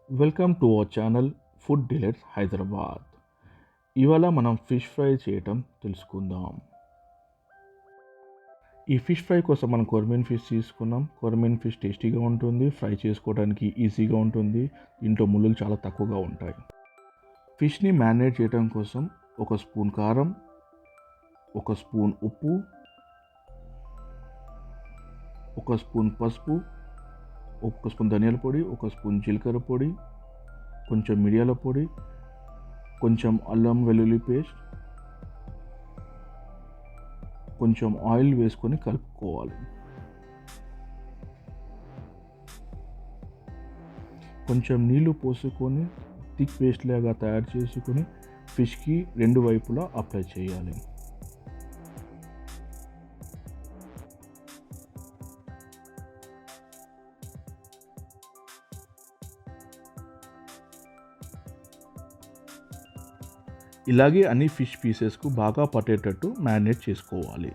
Welcome to our channel food delights Hyderabad. ఇవాళ మనం fish fry చేయటం తెలుసుకుందాం. ఈ ఫిష్ ఫ్రై కోసం మనం కొరమేను ఫిష్ తీసుకున్నాం. కొరమేను ఫిష్ టేస్టీగా ఉంటుంది, ఫ్రై చేసుకోవడానికి ఈజీగా ఉంటుంది, దీంట్లో ముళ్ళులు చాలా తక్కువగా ఉంటాయి. ఫిష్ని మ్యారినేట్ చేయడం కోసం ఒక స్పూన్ కారం, ఒక స్పూన్ ఉప్పు, ఒక స్పూన్ పసుపు, ఒక స్పూన్ ధనియాల పొడి, ఒక స్పూన్ జీలకర్ర పొడి, కొంచెం మిరియాల పొడి, కొంచెం అల్లం వెల్లుల్లి పేస్ట్, కొంచెం ఆయిల్ వేసుకొని కలుపుకోవాలి. కొంచెం నీళ్లు పోసుకొని థిక్ పేస్ట్ లాగా తయారు చేసుకొని ఫిష్కి రెండు వైపులా అప్లై చేయాలి. ఇలాగే అన్ని ఫిష్ పీసెస్కు బాగా పట్టేటట్టు మ్యారినేట్ చేసుకోవాలి.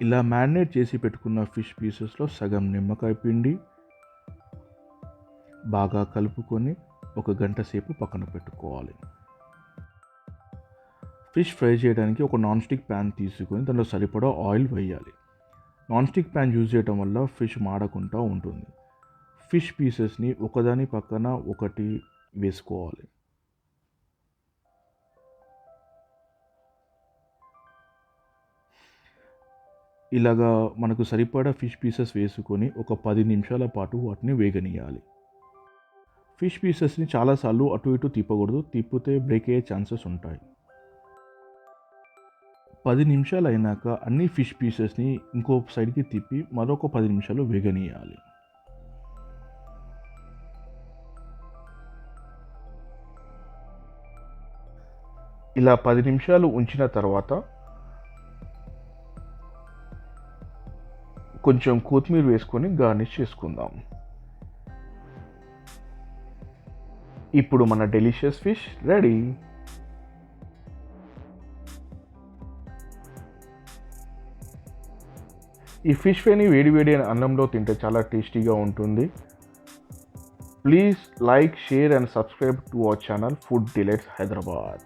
ఇలా మ్యారినేట్ చేసి పెట్టుకున్న ఫిష్ పీసెస్లో సగం నిమ్మకాయ పిండి బాగా కలుపుకొని ఒక గంట సేపు పక్కన పెట్టుకోవాలి. ఫిష్ ఫ్రై చేయడానికి ఒక నాన్ స్టిక్ ప్యాన్ తీసుకొని దాంట్లో సరిపడా ఆయిల్ వేయాలి. నాన్ స్టిక్ ప్యాన్ యూజ్ చేయడం వల్ల ఫిష్ మాడకుండా ఉంటుంది. ఫిష్ పీసెస్ని ఒకదాని పక్కన ఒకటి వేసుకోవాలి. ఇలాగా మనకు సరిపడా ఫిష్ పీసెస్ వేసుకొని ఒక 10 నిమిషాల పాటు వాటిని వేగనీయాలి. ఫిష్ పీసెస్ని చాలాసార్లు అటు ఇటు తిప్పకూడదు, తిప్పితే బ్రేక్ అయ్యే ఛాన్సెస్ ఉంటాయి. 10 నిమిషాలు అయినాక అన్ని ఫిష్ పీసెస్ని ఇంకో సైడ్కి తిప్పి మరొక 10 నిమిషాలు వేగనీయాలి. ఇలా 10 నిమిషాలు ఉంచిన తర్వాత కొంచెం కొత్తిమీర వేసుకొని గార్నిష్ చేసుకుందాం. ఇప్పుడు మన డెలిషియస్ ఫిష్ రెడీ. ఈ ఫిష్ ఫ్రైని వేడి వేడి అన్నంలో తింటే చాలా టేస్టీగా ఉంటుంది. Please like, share and subscribe to our channel Food Delights Hyderabad.